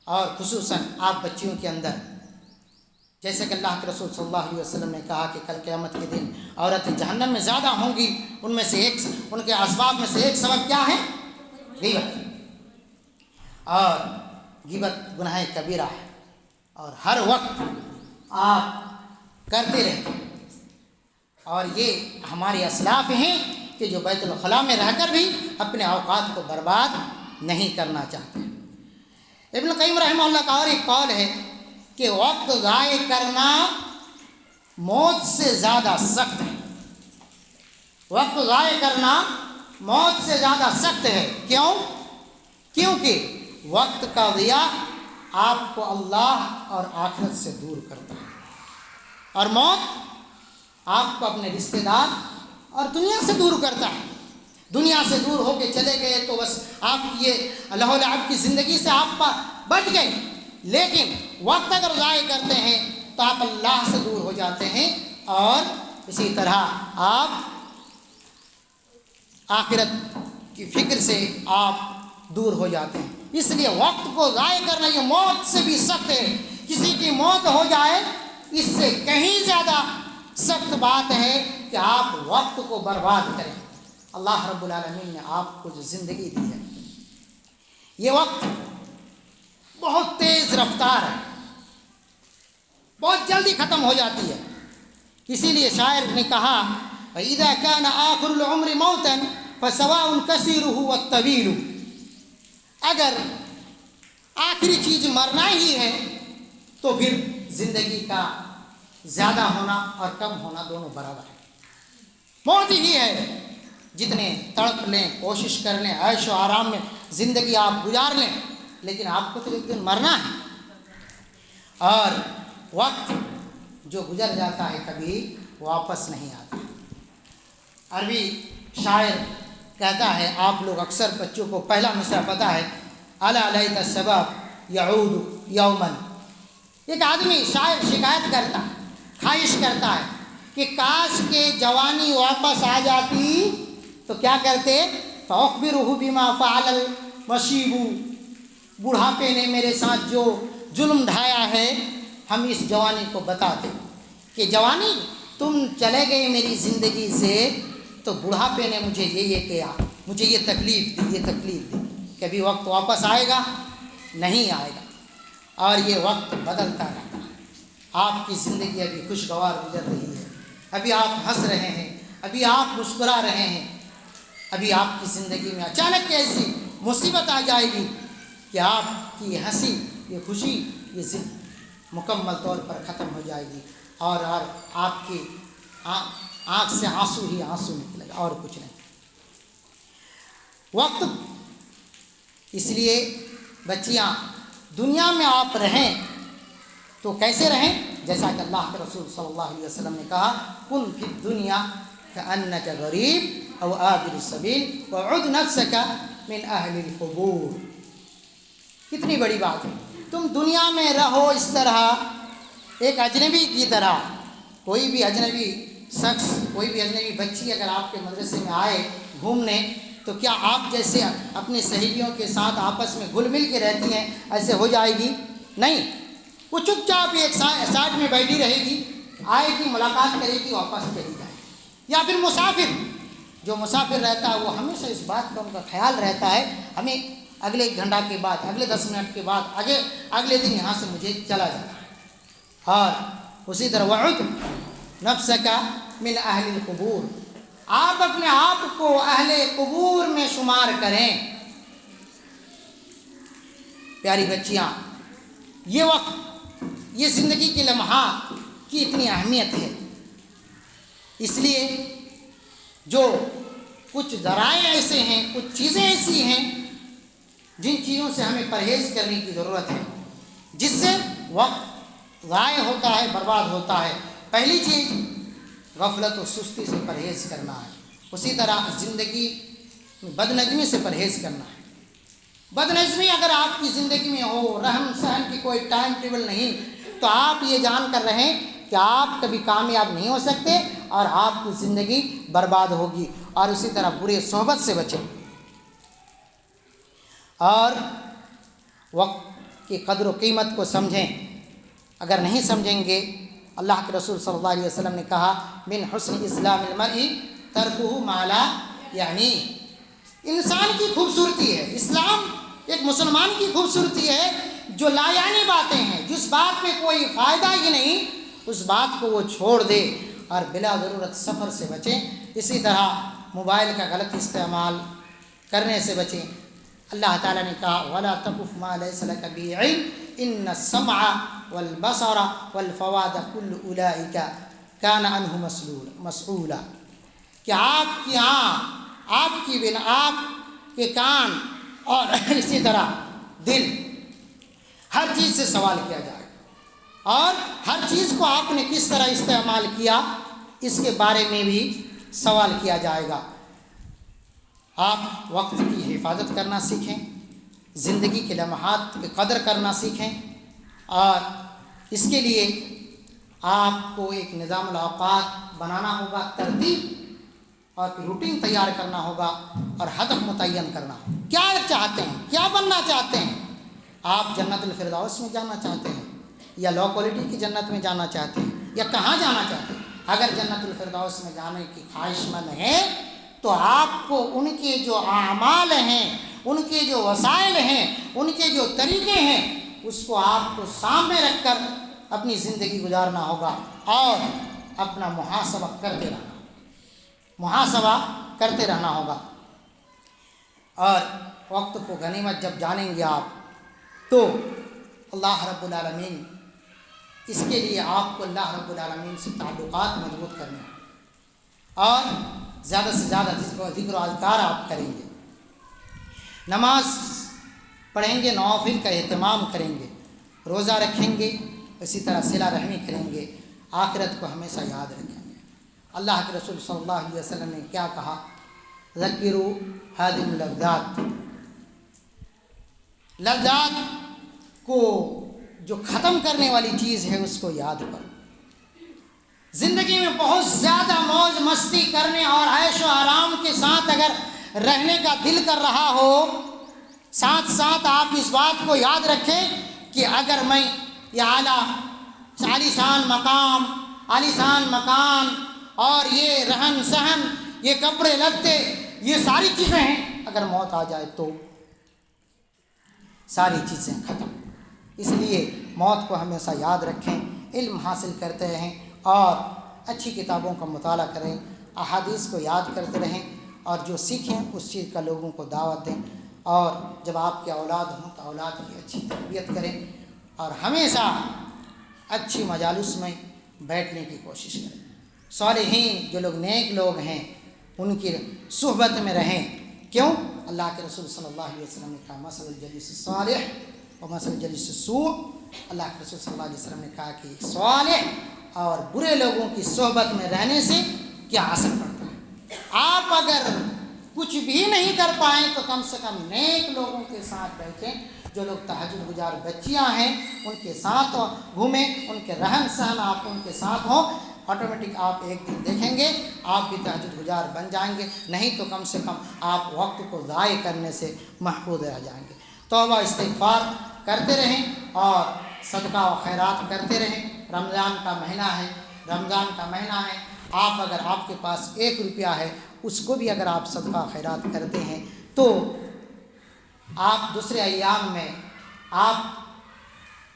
اور خصوصاً آپ بچیوں کے اندر جیسے کہ اللہ کے رسول صلی اللہ علیہ وسلم نے کہا کہ کل قیامت کے دن عورتیں جہنم میں زیادہ ہوں گی، ان میں سے ایک، ان کے اسباب میں سے ایک سبب کیا ہے؟ غیبت۔ اور غیبت گناہ کبیرہ ہے، اور ہر وقت آپ کرتے رہتے ہیں۔ اور یہ ہمارے اسلاف ہیں کہ جو بیت الخلاء میں رہ کر بھی اپنے اوقات کو برباد نہیں کرنا چاہتے۔ ابن قیم رحمہ اللہ کا اور ایک قول ہے کہ وقت ضائع کرنا موت سے زیادہ سخت ہے۔ وقت ضائع کرنا موت سے زیادہ سخت ہے۔ کیوں؟ کیونکہ وقت کا ضیاع آپ کو اللہ اور آخرت سے دور کرتا ہے، اور موت آپ کو اپنے رشتہ دار اور دنیا سے دور کرتا ہے۔ دنیا سے دور ہو کے چلے گئے تو بس آپ یہ لہو لعب کی زندگی سے آپ بچ گئے، لیکن وقت اگر ضائع کرتے ہیں تو آپ اللہ سے دور ہو جاتے ہیں، اور اسی طرح آپ آخرت کی فکر سے آپ دور ہو جاتے ہیں۔ اس لیے وقت کو ضائع کرنا یہ موت سے بھی سخت ہے۔ کسی کی موت ہو جائے اس سے کہیں زیادہ سخت بات ہے کہ آپ وقت کو برباد کریں۔ اللہ رب العالمین نے آپ کو جو زندگی دی ہے، یہ وقت بہت تیز رفتار ہے، بہت جلدی ختم ہو جاتی ہے۔ اسی لیے شاعر نے کہا وَإِذَا كَانَ آخِرُ الْعُمْرِ مَوْتًا فَسَوَاءٌ كَثِيرُهُ وَالطَّوِيلُ، اگر آخری چیز مرنا ہی ہے تو پھر زندگی کا زیادہ ہونا اور کم ہونا دونوں برابر ہے۔ موت ہی ہے، جتنے تڑپ لیں، کوشش کر لیں، عیش و آرام میں زندگی آپ گزار لیں، لیکن آپ کو تو ایک دن مرنا ہے۔ اور وقت جو گزر جاتا ہے کبھی واپس نہیں آتا۔ عربی شاعر کہتا ہے، آپ لوگ اکثر بچوں کو پہلا مصرع پتہ ہے، الا لیت الشباب یعود یوما۔ ایک آدمی شاعر شکایت کرتا، خواہش کرتا ہے کہ کاش کہ جوانی واپس آ جاتی تو کیا کرتے؟ فاخبرہ بما فعل المشیب، بڑھاپے نے میرے ساتھ جو ظلم ڈھایا ہے ہم اس جوانی کو بتاتے کہ جوانی تم چلے گئے میری زندگی سے تو بڑھاپے نے مجھے یہ کیا، مجھے یہ تکلیف دی۔ کبھی وقت واپس آئے گا؟ نہیں آئے گا، اور یہ وقت بدلتا رہتا ہے۔ آپ کی زندگی ابھی خوشگوار گزر رہی ہے، ابھی آپ ہنس رہے ہیں، ابھی آپ مسکرا رہے ہیں، ابھی آپ کی زندگی میں اچانک ایسی مصیبت آ جائے گی کہ آپ کی یہ ہنسی، یہ خوشی، یہ زندگی مکمل طور پر ختم ہو جائے گی، اور آپ کی آنکھ سے آنسو ہی آنسو نکلے گا اور کچھ نہیں۔ وقت، اس لیے بچیاں دنیا میں آپ رہیں تو کیسے رہیں؟ جیسا کہ اللہ کے رسول صلی اللہ علیہ وسلم نے کہا، کن فی الدنیا کأنک غریب او عابر السبیل وعد نفسک من اہل القبور۔ کتنی بڑی بات ہے، تم دنیا میں رہو اس طرح ایک اجنبی کی طرح۔ کوئی بھی اجنبی شخص، کوئی بھی اجنبی بچی اگر آپ کے مدرسے میں آئے گھومنے تو کیا آپ جیسے اپنی سہیلیوں کے ساتھ آپس میں گھل مل کے رہتی ہیں ایسے ہو جائے گی؟ نہیں، وہ چپ چاپ ایک سائڈ میں بیٹھی رہے گی، آئے گی، ملاقات کرے گی، واپس چلی جائے گی۔ یا پھر مسافر، جو مسافر رہتا ہے وہ ہمیشہ اس بات کا ان کا خیال رہتا ہے ہمیں اگلے 1 گھنٹہ کے بعد، اگلے 10 منٹ کے بعد، اگلے دن یہاں سے مجھے چلا جانا ہے۔ اور اسی طرح وعد نفسک من اہل القبور، آپ اپنے آپ کو اہل قبور میں شمار کریں۔ پیاری بچیاں، یہ وقت، یہ زندگی کے لمحات کی اتنی اہمیت ہے، اس لیے جو کچھ ذرائع ایسے ہیں، کچھ چیزیں ایسی ہیں جن چیزوں سے ہمیں پرہیز کرنے کی ضرورت ہے، جس سے وقت ضائع ہوتا ہے، برباد ہوتا ہے۔ پہلی چیز غفلت و سستی سے پرہیز کرنا ہے، اسی طرح زندگی میں بدنظمی سے پرہیز کرنا ہے۔ بدنظمی اگر آپ کی زندگی میں ہو، رہن سہن کی کوئی ٹائم ٹیبل نہیں، تو آپ یہ جان کر رہیں کہ آپ کبھی کامیاب نہیں ہو سکتے اور آپ کی زندگی برباد ہوگی۔ اور اسی طرح برے صحبت سے بچیں، اور وقت کی قدر و قیمت کو سمجھیں۔ اگر نہیں سمجھیں گے، اللہ کے رسول صلی اللہ علیہ وسلم نے کہا، من حسن اسلام المرء ترکہ ما لا یعنی، انسان کی خوبصورتی ہے، اسلام ایک مسلمان کی خوبصورتی ہے جو لا یعنی باتیں ہیں، جس بات میں کوئی فائدہ ہی نہیں اس بات کو وہ چھوڑ دے اور بلا ضرورت سفر سے بچیں. اسی طرح موبائل کا غلط استعمال کرنے سے بچیں. اللہ تعالیٰ نے کہا وَلَا تَقْفُ مَا لَيْسَ لَكَ بِهِ عِلْمٌ إِنَّ السَّمْعَ وَالْبَصَرَ وَالْفُؤَادَ كُلُّ أُولَٰئِكَ كَانَ عَنْهُ مسؤولا. کہ آپ کی آنکھ، آپ کی بین، آپ کے کان اور اسی طرح دل، ہر چیز سے سوال کیا جائے اور ہر چیز کو آپ نے کس طرح استعمال کیا اس کے بارے میں بھی سوال کیا جائے گا. آپ وقت کی حفاظت کرنا سیکھیں، زندگی کے لمحات کی قدر کرنا سیکھیں، اور اس کے لیے آپ کو ایک نظام الاوقات بنانا ہوگا، ترتیب اور روٹین تیار کرنا ہوگا اور ہدف متعین کرنا ہوگا. کیا چاہتے ہیں، کیا بننا چاہتے ہیں؟ آپ جنت الفردوس میں جانا چاہتے ہیں یا لو کوالٹی کی جنت میں جانا چاہتے ہیں یا کہاں جانا چاہتے ہیں؟ اگر جنت الفردوس میں جانے کی خواہش مند ہے تو آپ کو ان کے جو اعمال ہیں، ان کے جو وسائل ہیں، ان کے جو طریقے ہیں، اس کو آپ کو سامنے رکھ کر اپنی زندگی گزارنا ہوگا اور اپنا محاسبہ کرتے رہنا ہوگا. اور وقت کو غنیمت جب جانیں گے آپ تو اللہ رب العالمین، اس کے لیے آپ کو اللہ رب العالمین سے تعلقات مضبوط کرنے ہیں اور زیادہ سے زیادہ ذکر و اذکار آپ کریں گے، نماز پڑھیں گے، نوافل کا اہتمام کریں گے، روزہ رکھیں گے، اسی طرح صلہ رحمی کریں گے، آخرت کو ہمیشہ یاد رکھیں گے. اللہ کے رسول صلی اللہ علیہ وسلم نے کیا کہا؟ ذکروا ہادم اللذات، لذات کو جو ختم کرنے والی چیز ہے اس کو یاد کرو. زندگی میں بہت زیادہ موج مستی کرنے اور عیش و آرام کے ساتھ اگر رہنے کا دل کر رہا ہو، ساتھ ساتھ آپ اس بات کو یاد رکھیں کہ اگر میں یہ عالیشان مقام، عالیشان مکان اور یہ رہن سہن، یہ کپڑے لتے، یہ ساری چیزیں ہیں، اگر موت آ جائے تو ساری چیزیں ختم. اس لیے موت کو ہمیشہ یاد رکھیں، علم حاصل کرتے رہیں اور اچھی کتابوں کا مطالعہ کریں، احادیث کو یاد کرتے رہیں اور جو سیکھیں اس چیز کا لوگوں کو دعوت دیں. اور جب آپ کے اولاد ہوں تو اولاد کی اچھی تربیت کریں اور ہمیشہ اچھی مجالس میں بیٹھنے کی کوشش کریں. صالحین جو لوگ نیک لوگ ہیں ان کی صحبت میں رہیں. کیوں؟ اللہ کے رسول صلی اللہ علیہ وسلم نے کہا مثل الجلیس الصالح و مثل الجلیس السوء. اللہ کے رسول صلی اللہ علیہ وسلم نے کہا کہ صالح اور برے لوگوں کی صحبت میں رہنے سے کیا اثر پڑتا ہے. آپ اگر کچھ بھی نہیں کر پائیں تو کم سے کم نیک لوگوں کے ساتھ بیٹھیں. جو لوگ تہجد گزار بچیاں ہیں ان کے ساتھ گھومیں، ان کے رہن سہن آپ ان کے ساتھ ہوں. آٹومیٹک آپ ایک دن دیکھیں گے آپ بھی تہجد گزار بن جائیں گے، نہیں تو کم سے کم آپ وقت کو ضائع کرنے سے محفوظ رہ جائیں گے. توبہ استغفار کرتے رہیں اور صدقہ و خیرات کرتے رہیں. رمضان کا مہینہ ہے، رمضان کا مہینہ ہے. آپ اگر آپ کے پاس 1 روپیہ ہے اس کو بھی اگر آپ صدقہ خیرات کرتے ہیں تو آپ دوسرے ایام میں آپ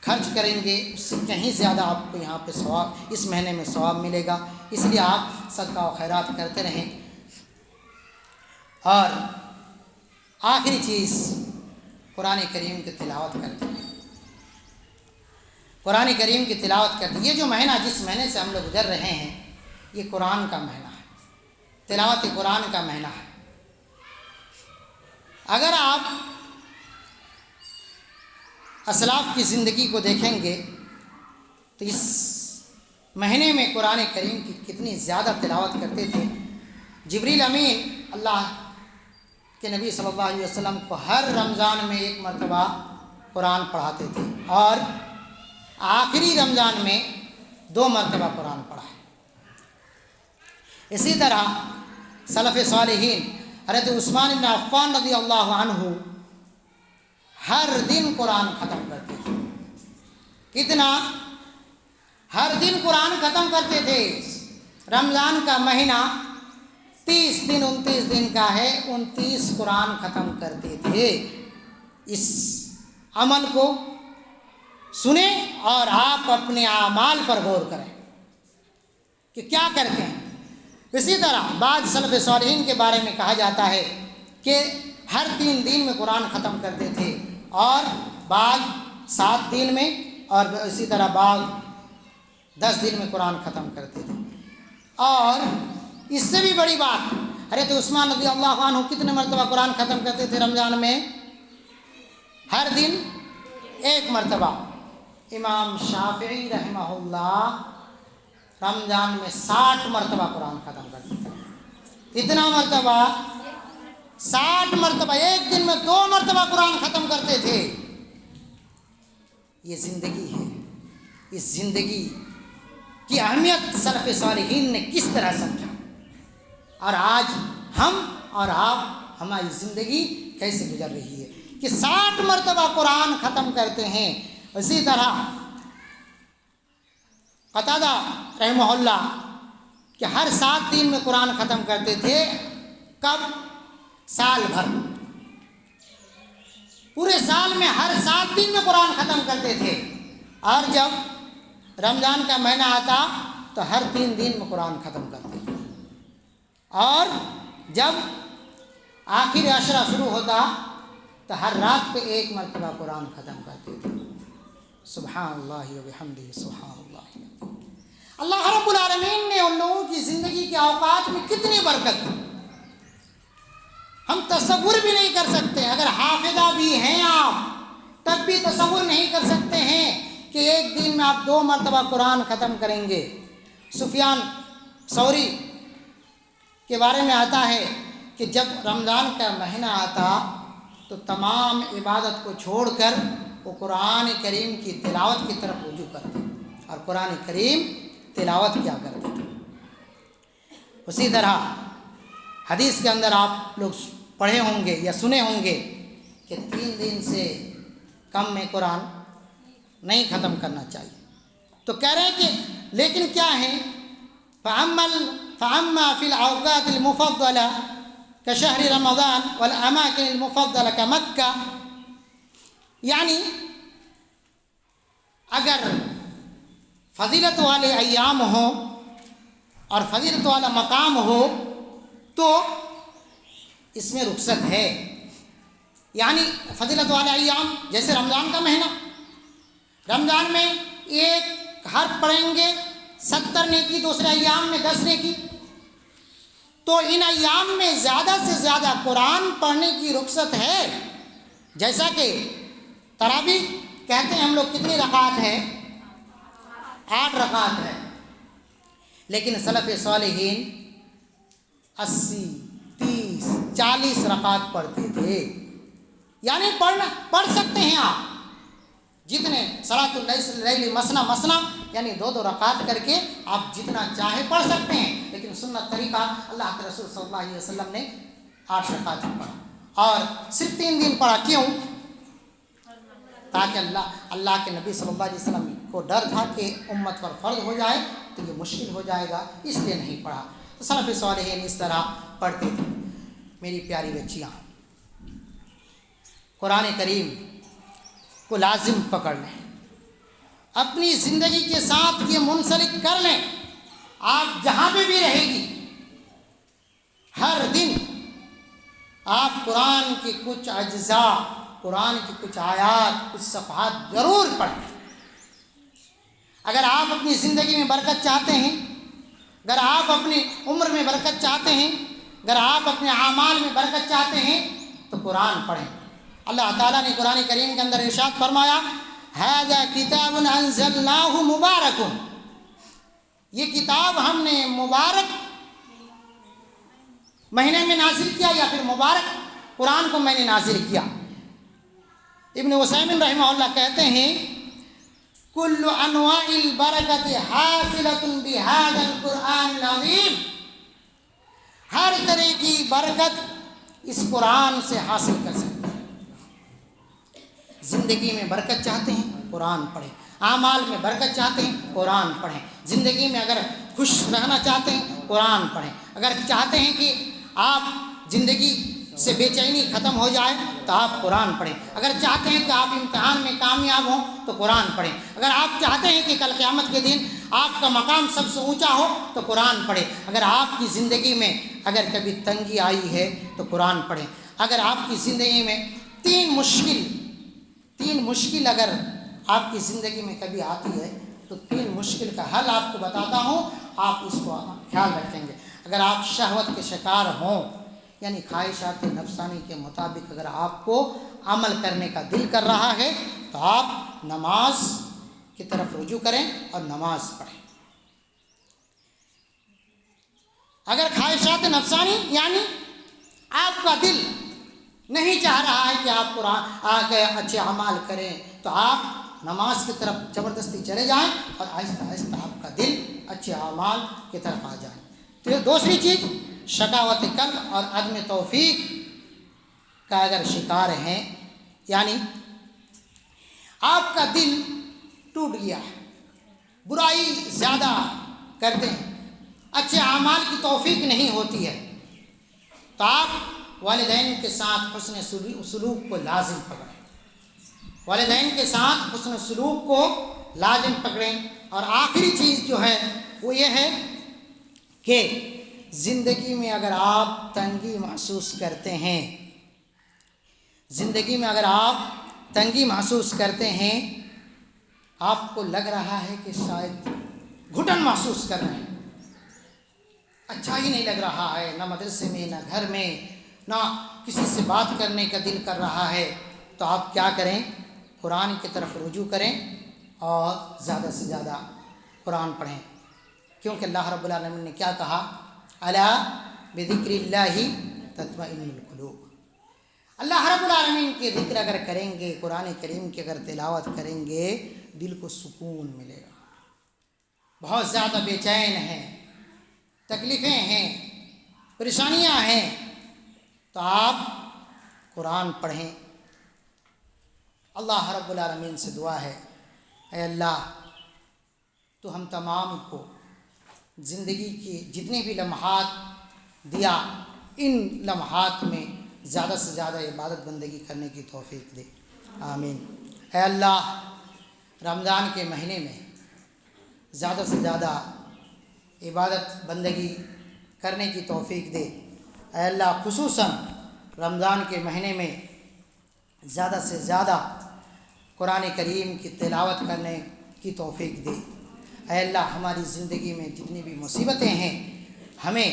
خرچ کریں گے اس سے کہیں زیادہ آپ کو یہاں پہ ثواب، اس مہینے میں ثواب ملے گا. اس لیے آپ صدقہ و خیرات کرتے رہیں. اور آخری چیز قرآن کریم کی تلاوت کرتے ہیں. قرآن کریم کی تلاوت کرتے ہیں. یہ جو مہینہ جس مہینے سے ہم لوگ گزر رہے ہیں یہ قرآن کا مہینہ ہے، تلاوت قرآن کا مہینہ ہے. اگر آپ اسلاف کی زندگی کو دیکھیں گے تو اس مہینے میں قرآن کریم کی کتنی زیادہ تلاوت کرتے تھے. جبریل امین اللہ کے نبی صلی اللہ علیہ وسلم کو ہر رمضان میں 1 مرتبہ قرآن پڑھاتے تھے اور آخری رمضان میں 2 مرتبہ قرآن پڑھائے. اسی طرح سلف صالحین حضرت عثمان بن عفان رضی اللہ عنہ ہر دن قرآن ختم کرتے تھے. کتنا؟ ہر دن قرآن ختم کرتے تھے. رمضان کا مہینہ 30 دن 29 دن کا ہے، 29 قرآن ختم کرتے تھے. اس عمل کو سنیں اور آپ اپنے اعمال پر غور کریں. کہ کیا کرتے ہیں. اسی طرح بعض سلف صالحین کے بارے میں کہا جاتا ہے کہ ہر 3 دن میں قرآن ختم کرتے تھے، اور بعض 7 دن میں، اور اسی طرح بعض 10 دن میں قرآن ختم کرتے تھے. اور اس سے بھی بڑی بات، حضرت عثمان رضی اللہ عنہ کتنے مرتبہ قرآن ختم کرتے تھے رمضان میں؟ ہر دن 1 مرتبہ. امام شافعی رحمہ اللہ رمضان میں 60 مرتبہ قرآن ختم کرتے تھے. کتنا مرتبہ؟ 60 مرتبہ. ایک دن میں 2 مرتبہ قرآن ختم کرتے تھے. یہ زندگی ہے. اس زندگی کی اہمیت سلف صالحین نے کس طرح سمجھا، اور آج ہم اور آپ، ہماری زندگی کیسے گزر رہی ہے کہ 60 مرتبہ قرآن ختم کرتے ہیں. اسی طرح قتادہ رحمہ اللہ کہ ہر 7 دن میں قرآن ختم کرتے تھے. کب؟ سال بھر. پورے سال میں ہر 7 دن میں قرآن ختم کرتے تھے، اور جب رمضان کا مہینہ آتا تو ہر 3 دن میں قرآن ختم کرتے تھے. اور جب آخر عشرہ شروع ہوتا تو ہر رات پہ 1 مرتبہ قرآن ختم کرتے تھے. سبحان اللہ و بحمدہ سبحان اللہ. اللہ رب العالمین نے ان لوگوں کی زندگی کے اوقات میں کتنی برکت دی، ہم تصور بھی نہیں کر سکتے. اگر حافظہ بھی ہیں آپ تب بھی تصور نہیں کر سکتے ہیں کہ ایک دن میں آپ 2 مرتبہ قرآن ختم کریں گے. سفیان ثوری کے بارے میں آتا ہے کہ جب رمضان کا مہینہ آتا تو تمام عبادت کو چھوڑ کر وہ قرآن کریم کی تلاوت کی طرف رجوع کرتے اور قرآن کریم تلاوت کیا کرتے تھے. اسی طرح حدیث کے اندر آپ لوگ پڑھے ہوں گے یا سنے ہوں گے کہ 3 دن سے کم میں قرآن نہیں ختم کرنا چاہیے. تو کہہ رہے ہیں کہ لیکن کیا ہے، فَأَمَّا فِي الْأَوْقَاتِ الْمُفَضَّلَةِ كَشَهْرِ رَمَضَانِ وَالْأَمَاكِنِ الْمُفَضَّلَةِ كَمَكَّةِ، یعنی اگر فضیلت والے ایام ہوں اور فضیلت والا مقام ہو تو اس میں رخصت ہے. یعنی فضیلت والے ایام جیسے رمضان کا مہینہ، رمضان میں ایک حرف پڑھیں گے 70 نیکی، دوسرے ایام میں 10 نیکی. تو ان ایام میں زیادہ سے زیادہ قرآن پڑھنے کی رخصت ہے. جیسا کہ تراویح کہتے ہیں ہم لوگ کتنی رکعت ہے؟ 8 رکعت ہے. لیکن سلف صالحین 80، 30، 40 رکعت پڑھتے تھے. یعنی پڑھ سکتے ہیں آپ جتنے صلاۃ اللیل مثنی یعنی 2 رکعت کر کے آپ جتنا چاہے پڑھ سکتے ہیں. لیکن سنت طریقہ اللہ کے رسول صلی اللہ علیہ وسلم نے 8 رکعت پڑھا اور صرف 3 دن پڑھا. کیوں؟ تاکہ اللہ کے نبی صلی اللہ علیہ وسلم کو ڈر تھا کہ امت پر فرض ہو جائے تو یہ مشکل ہو جائے گا، اس لیے نہیں پڑھا. تو سلف صالحین اس طرح پڑھتے تھے. میری پیاری بچیاں، قرآن کریم کو لازم پکڑ لیں، اپنی زندگی کے ساتھ یہ منسلک کر لیں. آپ جہاں پہ بھی رہے گی ہر دن آپ قرآن کی کچھ اجزاء، قرآن کی کچھ آیات، کچھ صفحات ضرور پڑھیں. اگر آپ اپنی زندگی میں برکت چاہتے ہیں، اگر آپ اپنی عمر میں برکت چاہتے ہیں، اگر آپ اپنے اعمال میں برکت چاہتے ہیں تو قرآن پڑھیں. اللہ تعالیٰ نے قرآن کریم کے اندر ارشاد فرمایا ھذا کتاب انزلناہ مبارک، یہ کتاب ہم نے مبارک مہینے میں نازل کیا، یا پھر مبارک قرآن کو میں نے نازل کیا. ابن عثیمین رحمہ اللہ کہتے ہیں کل انواع البرکت حاصلۃ بہذا القرآن العظیم، ہر طرح کی برکت اس قرآن سے حاصل کر سکتے ہیں. زندگی میں برکت چاہتے ہیں قرآن پڑھیں، اعمال میں برکت چاہتے ہیں قرآن پڑھیں. زندگی میں اگر خوش رہنا چاہتے ہیں قرآن پڑھیں. اگر چاہتے ہیں کہ آپ زندگی سے بے چینی ختم ہو جائے تو آپ قرآن پڑھیں. اگر چاہتے ہیں کہ آپ امتحان میں کامیاب ہوں تو قرآن پڑھیں. اگر آپ چاہتے ہیں کہ کل قیامت کے دن آپ کا مقام سب سے اونچا ہو تو قرآن پڑھیں۔ اگر آپ کی زندگی میں اگر کبھی تنگی آئی ہے تو قرآن پڑھیں۔ اگر آپ کی زندگی میں تین مشکل اگر آپ کی زندگی میں کبھی آتی ہے تو تین مشکل کا حل آپ کو بتاتا ہوں، آپ اس کو خیال رکھیں گے۔ اگر آپ شہوت کے شکار ہوں، یعنی خواہشات نفسانی کے مطابق اگر آپ کو عمل کرنے کا دل کر رہا ہے تو آپ نماز کی طرف رجوع کریں اور نماز پڑھیں۔ اگر خواہشات نفسانی یعنی آپ کا دل نہیں چاہ رہا ہے کہ آپ قرآن اچھے اعمال کریں تو آپ نماز کی طرف زبردستی چلے جائیں اور آہستہ آہستہ آپ کا دل اچھے اعمال کی طرف آ جائیں۔ تو دوسری چیز شقاوت قلب اور عدم توفیق کا اگر شکار ہیں، یعنی آپ کا دل ٹوٹ گیا ہے، برائی زیادہ کرتے ہیں، اچھے اعمال کی توفیق نہیں ہوتی ہے، تو آپ والدین کے ساتھ حسن سلوک کو لازم پکڑیں۔ والدین کے ساتھ حسن سلوک کو لازم پکڑیں۔ اور آخری چیز جو ہے وہ یہ ہے کہ زندگی میں اگر آپ تنگی محسوس کرتے ہیں، زندگی میں اگر آپ تنگی محسوس کرتے ہیں، آپ کو لگ رہا ہے کہ شاید گھٹن محسوس کر رہے ہیں، اچھا ہی نہیں لگ رہا ہے، نہ مدرسے میں نہ گھر میں نہ کسی سے بات کرنے کا دل کر رہا ہے، تو آپ کیا کریں؟ قرآن کی طرف رجوع کریں اور زیادہ سے زیادہ قرآن پڑھیں، کیونکہ اللہ رب العالمین نے کیا کہا؟ الا بذکر اللہ تطمئن القلوب۔ اللہ رب العالمین کے ذکر اگر کریں گے، قرآن کریم کی اگر تلاوت کریں گے، دل کو سکون ملے گا۔ بہت زیادہ بے چین ہیں، تکلیفیں ہیں، پریشانیاں ہیں، تو آپ قرآن پڑھیں۔ اللہ رب العالمین سے دعا ہے، اے اللہ تو ہم تمام کو زندگی کے جتنے بھی لمحات دیا، ان لمحات میں زیادہ سے زیادہ عبادت بندگی کرنے کی توفیق دے، آمین۔ اے اللہ رمضان کے مہینے میں زیادہ سے زیادہ عبادت بندگی کرنے کی توفیق دے۔ اے اللہ خصوصاً رمضان کے مہینے میں زیادہ سے زیادہ قرآن کریم کی تلاوت کرنے کی توفیق دے۔ اے اللہ ہماری زندگی میں جتنی بھی مصیبتیں ہیں، ہمیں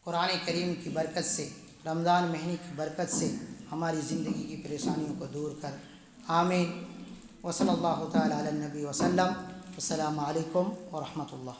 قرآن کریم کی برکت سے، رمضان مہینے کی برکت سے ہماری زندگی کی پریشانیوں کو دور کر، آمین۔ وصلی اللہ تعالی علی النبی وسلم۔ السلام علیکم ورحمۃ اللہ۔